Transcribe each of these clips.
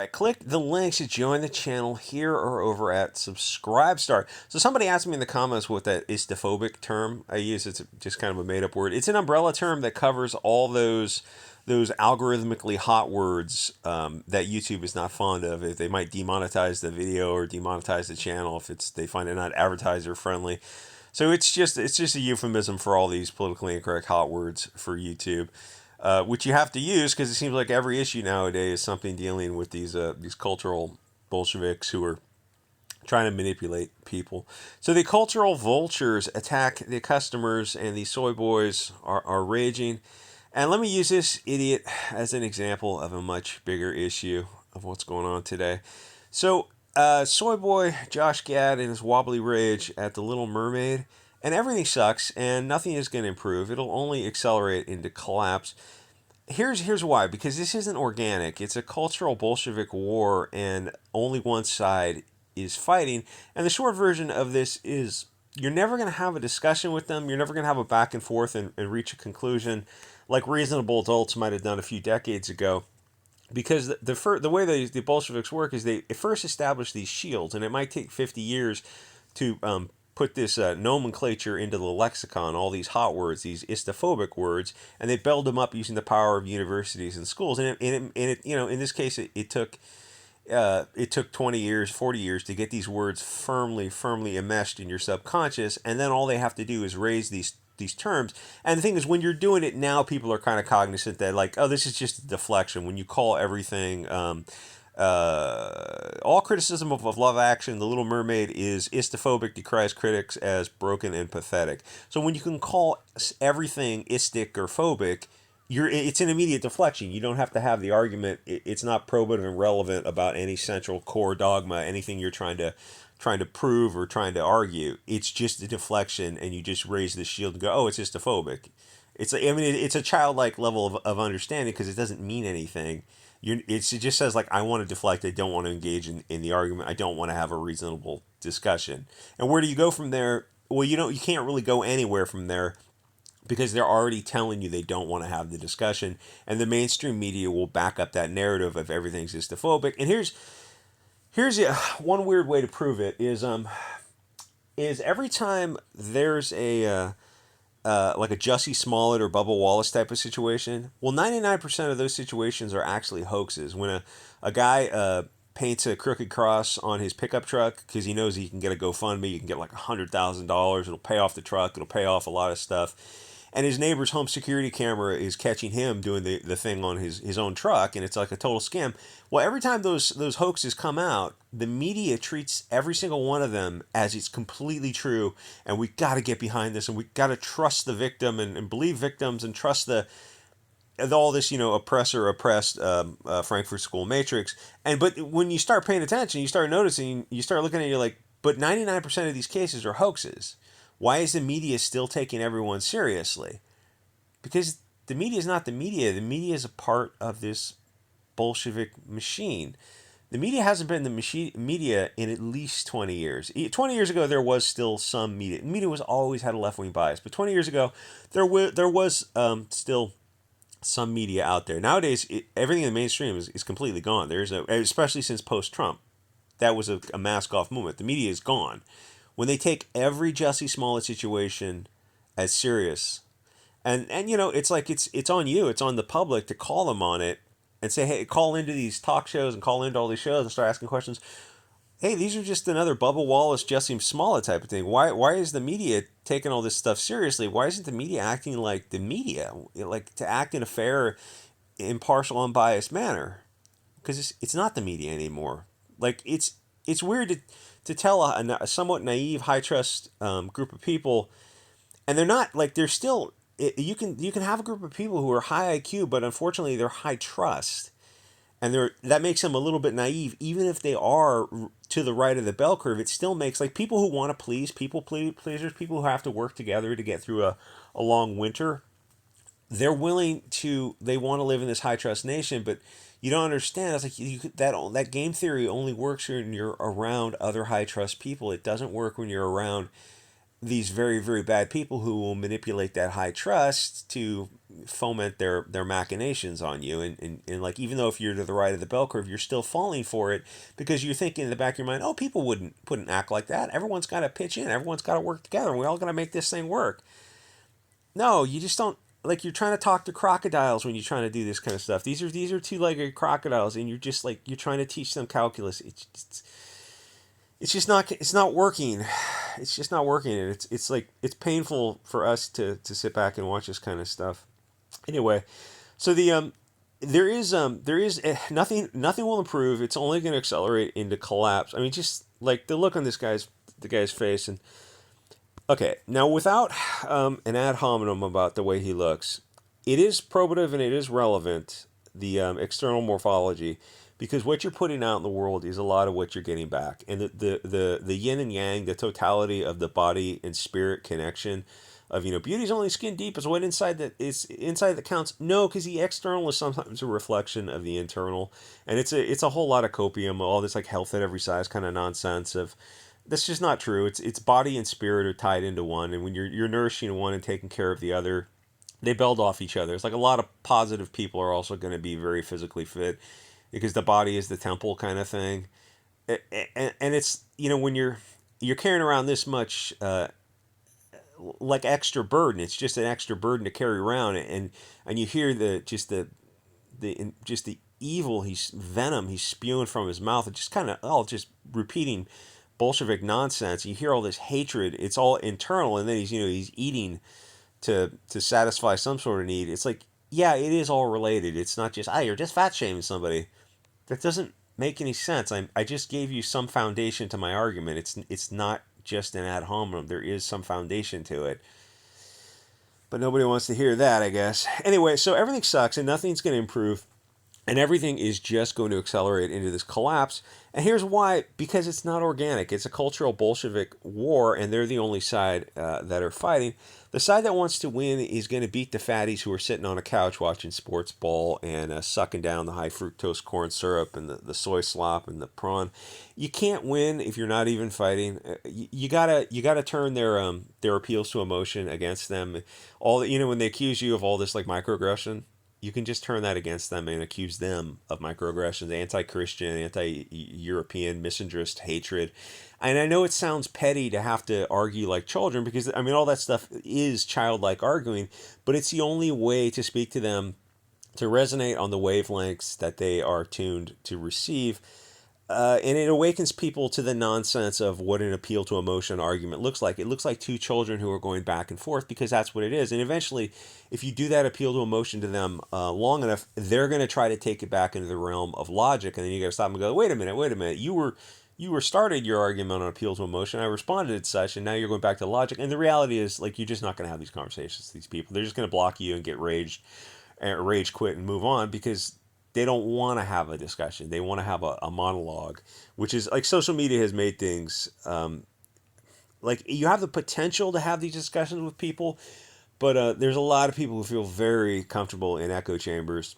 Click the links to join the channel here or over at Subscribestar. So somebody asked me in the comments what that istophobic term I use. It's just kind of a made-up word. It's an umbrella term that covers all those algorithmically hot words that YouTube is not fond of. If they might demonetize the video or demonetize the channel if they find it not advertiser friendly. So it's just a euphemism for all these politically incorrect hot words for YouTube, which you have to use because it seems like every issue nowadays is something dealing with these cultural Bolsheviks who are trying to manipulate people. So the cultural vultures attack the customers, and the soy boys are raging. And let me use this idiot as an example of a much bigger issue of what's going on today. So, Soy Boy, Josh Gad, and his wobbly rage at the Little Mermaid, and everything sucks, and nothing is going to improve. It'll only accelerate into collapse. Here's why. Because this isn't organic. It's a cultural Bolshevik war, and only one side is fighting. And the short version of this is you're never going to have a discussion with them. You're never going to have a back and forth and reach a conclusion like reasonable adults might have done a few decades ago, because the way the Bolsheviks work is they first establish these shields, and it might take 50 years to put this nomenclature into the lexicon, all these hot words, these istophobic words, and they build them up using the power of universities and schools. In this case, it took 20 years, 40 years to get these words firmly enmeshed in your subconscious, and then all they have to do is raise these terms. And the thing is, when you're doing it now, people are kind of cognizant that, like, oh, this is just a deflection. When you call everything, all criticism of Love Action, The Little Mermaid, is istophobic, decries critics as broken and pathetic. So when you can call everything istic or phobic, it's an immediate deflection. You don't have to have the argument. It's not probative and relevant about any central core dogma, anything you're trying to prove or trying to argue. It's just a deflection, and you just raise the shield and go, "Oh, it's istophobic." It's a childlike level of understanding because it doesn't mean anything. It just says, like, I want to deflect. I don't want to engage in the argument. I don't want to have a reasonable discussion. And where do you go from there? Well, you can't really go anywhere from there because they're already telling you they don't want to have the discussion, and the mainstream media will back up that narrative of everything's istophobic. And here's one weird way to prove it is every time there's a like a Jussie Smollett or Bubba Wallace type of situation, well, 99% of those situations are actually hoaxes. When a guy paints a crooked cross on his pickup truck because he knows he can get a GoFundMe, you can get like $100,000, it'll pay off the truck, it'll pay off a lot of stuff, and his neighbor's home security camera is catching him doing the thing on his own truck, and it's like a total scam. Well, every time those hoaxes come out, the media treats every single one of them as it's completely true, and we got to get behind this, and we got to trust the victim and believe victims and trust all this, oppressor oppressed Frankfurt School matrix. But when you start paying attention, you start noticing, you start looking at it, you're like, but 99% of these cases are hoaxes. Why is the media still taking everyone seriously? Because the media is not the media. The media is a part of this Bolshevik machine. The media hasn't been the media in at least 20 years. 20 years ago, there was still some media. Media was always had a left-wing bias. But 20 years ago, there was still some media out there. Nowadays, everything in the mainstream is completely gone. Especially since post-Trump. That was a mask-off movement. The media is gone. When they take every Jussie Smollett situation as serious, and it's like it's on you, it's on the public to call them on it and say, hey, call into these talk shows and call into all these shows and start asking questions. Hey, these are just another Bubba Wallace, Jussie Smollett type of thing. Why is the media taking all this stuff seriously? Why isn't the media acting like the media, like to act in a fair, impartial, unbiased manner? Because it's not the media anymore. Like it's weird to tell a somewhat naive, high trust group of people, and they're not, like, they're still. You can have a group of people who are high IQ, but unfortunately they're high trust, and that makes them a little bit naive. Even if they are to the right of the bell curve, it still makes, like, people who want to please, pleasers, people who have to work together to get through a long winter. They want to live in this high trust nation, but you don't understand. It's like that game theory only works when you're around other high trust people. It doesn't work when you're around these very, very bad people who will manipulate that high trust to foment their machinations on you. And like, even though if you're to the right of the bell curve, you're still falling for it because you're thinking in the back of your mind, oh, people wouldn't act like that. Everyone's got to pitch in. Everyone's got to work together. And we all got to make this thing work. No, you just don't. Like, you're trying to talk to crocodiles when you're trying to do this kind of stuff. These are two-legged crocodiles, and you're just like, you're trying to teach them calculus. It's not working. It's just not working. And it's like, it's painful for us to sit back and watch this kind of stuff. Anyway, so there is nothing will improve. It's only going to accelerate into collapse. I mean, just like the look on the guy's face. And okay, now without an ad hominem about the way he looks, it is probative and it is relevant, the external morphology, because what you're putting out in the world is a lot of what you're getting back. And the yin and yang, the totality of the body and spirit connection of, beauty's only skin deep is what inside that counts. No, because the external is sometimes a reflection of the internal. And it's a whole lot of copium, all this like health at every size kind of nonsense of, that's just not true. It's body and spirit are tied into one, and when you're nourishing one and taking care of the other, they build off each other. It's like a lot of positive people are also going to be very physically fit because the body is the temple kind of thing. And it's, when you're carrying around this much like extra burden, it's just an extra burden to carry around, and you hear the evil, he's venom he's spewing from his mouth, and just kind of all just repeating Bolshevik nonsense. You hear all this hatred. It's all internal, and then he's eating to satisfy some sort of need. It's like, yeah, it is all related. It's not just, you're just fat shaming somebody. That doesn't make any sense. I just gave you some foundation to my argument. It's not just an ad hominem. There is some foundation to it. But nobody wants to hear that, I guess. Anyway, so everything sucks and nothing's going to improve. And everything is just going to accelerate into this collapse. And here's why. Because it's not organic. It's a cultural Bolshevik war, and they're the only side that are fighting. The side that wants to win is going to beat the fatties who are sitting on a couch watching sports ball and sucking down the high fructose corn syrup and the soy slop and the prawn. You can't win if you're not even fighting. You gotta turn their appeals to emotion against them. All when they accuse you of all this like microaggression, you can just turn that against them and accuse them of microaggressions, anti-Christian, anti-European, misandrist hatred. And I know it sounds petty to have to argue like children because, I mean, all that stuff is childlike arguing, but it's the only way to speak to them, to resonate on the wavelengths that they are tuned to receive. And it awakens people to the nonsense of what an appeal to emotion argument looks like. It looks like two children who are going back and forth because that's what it is. And eventually, if you do that appeal to emotion to them long enough, they're going to try to take it back into the realm of logic. And then you got to stop and go, wait a minute. You were started your argument on appeal to emotion. I responded as such, and now you're going back to logic. And the reality is, like, you're just not going to have these conversations with these people. They're just going to block you and get rage quit and move on because they don't want to have a discussion. They want to have a monologue, which is like social media has made things like you have the potential to have these discussions with people, but there's a lot of people who feel very comfortable in echo chambers,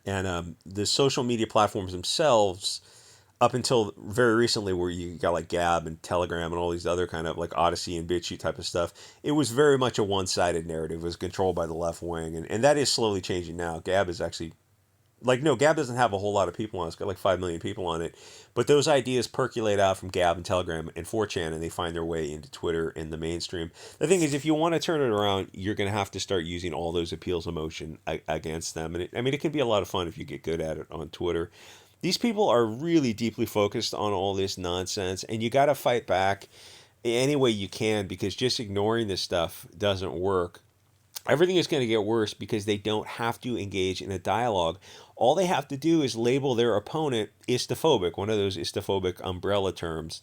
and the social media platforms themselves, up until very recently, where you got like Gab and Telegram and all these other kind of like Odyssey and BitChute type of stuff, it was very much a one-sided narrative. It was controlled by the left wing, and that is slowly changing now. Gab is actually no, Gab doesn't have a whole lot of people on it. It's got like 5 million people on it. But those ideas percolate out from Gab and Telegram and 4chan, and they find their way into Twitter and the mainstream. The thing is, if you want to turn it around, you're going to have to start using all those appeals of emotion against them. And it can be a lot of fun if you get good at it on Twitter. These people are really deeply focused on all this nonsense, and you got to fight back any way you can because just ignoring this stuff doesn't work. Everything is going to get worse because they don't have to engage in a dialogue. All they have to do is label their opponent istophobic, one of those istophobic umbrella terms.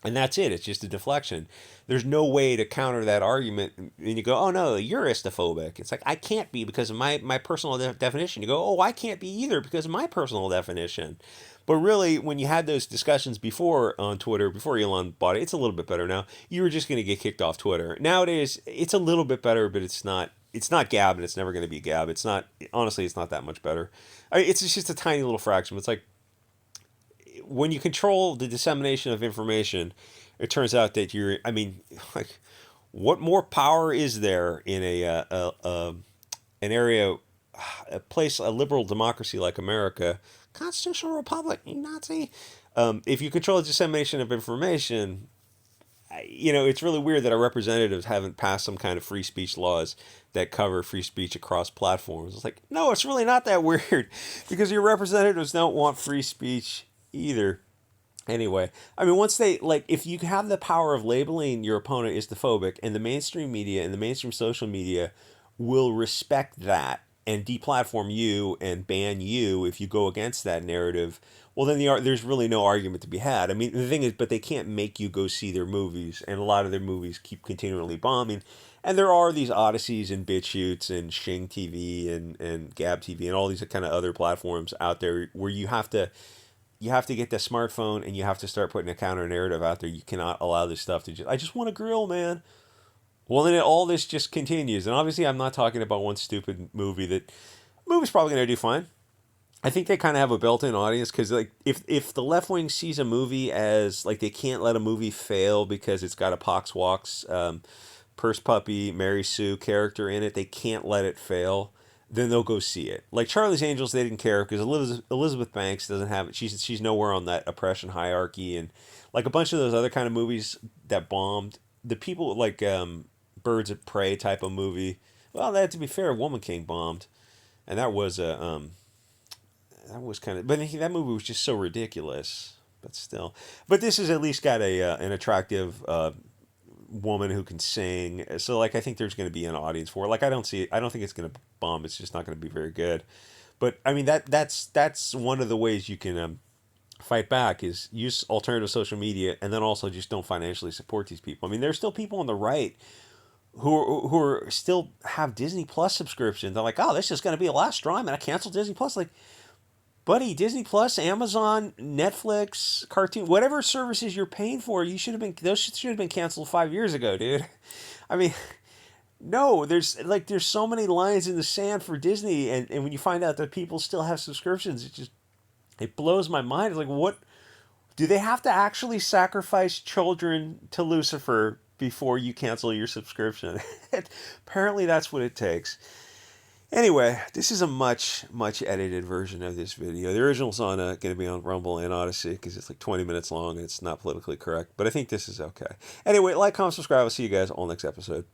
And that's it. It's just a deflection. There's no way to counter that argument. And you go, oh, no, you're istophobic. It's like, I can't be because of my personal definition. You go, oh, I can't be either because of my personal definition. But really, when you had those discussions before on Twitter, before Elon bought it, it's a little bit better now. You were just going to get kicked off Twitter. Nowadays, it's a little bit better, but it's not Gab, and it's never going to be Gab. It's not, honestly, it's not that much better. It's just a tiny little fraction. It's like when you control the dissemination of information, it turns out that like, What more power is there in an area, a place, a liberal democracy like America, constitutional republic, you Nazi? If you control the dissemination of information, it's really weird that our representatives haven't passed some kind of free speech laws that cover free speech across platforms. It's like, no, it's really not that weird because your representatives don't want free speech either. Anyway, I mean, once they, like, if you have the power of labeling your opponent Islamophobic, and the mainstream media and the mainstream social media will respect that and deplatform you and ban you if you go against that narrative, well, then there's really no argument to be had. I mean, the thing is, but they can't make you go see their movies, and a lot of their movies keep continually bombing. And there are these odysseys and Bit Chutes and Shing TV and Gab TV and all these kind of other platforms out there where you have to get the smartphone and you have to start putting a counter narrative out there. You cannot allow this stuff to I just want to grill, man. Well, then all this just continues. And obviously, I'm not talking about one stupid movie. That movie's probably going to do fine. I think they kind of have a built-in audience because, like, if the left wing sees a movie as, like, they can't let a movie fail because it's got a Pox Walks, Purse Puppy, Mary Sue character in it, they can't let it fail, then they'll go see it. Like Charlie's Angels, they didn't care because Elizabeth Banks doesn't have it. She's nowhere on that oppression hierarchy, and like a bunch of those other kind of movies that bombed. The people like Birds of Prey type of movie. Well, that to be fair, Woman King bombed, and that was that was kind of. But that movie was just so ridiculous. But still, but this has at least got an attractive woman who can sing. So like I think there's going to be an audience for it. Like I don't think it's going to bomb. It's just not going to be very good. But I mean that's one of the ways you can fight back is use alternative social media and then also just don't financially support these people. I mean there's still people on the right who are still have Disney Plus subscriptions. They're like, oh, this is going to be a last straw. I'm going to cancel Disney Plus. Like, buddy, Disney Plus, Amazon, Netflix, Cartoon, whatever services you're paying for, those should have been canceled 5 years ago, dude. I mean, no, there's so many lines in the sand for Disney, and when you find out that people still have subscriptions, it blows my mind. It's like, what do they have to actually sacrifice children to Lucifer before you cancel your subscription? Apparently, that's what it takes. Anyway, this is a much, much edited version of this video. The original's going to be on Rumble and Odyssey because it's like 20 minutes long and it's not politically correct. But I think this is okay. Anyway, like, comment, subscribe. I'll see you guys all next episode.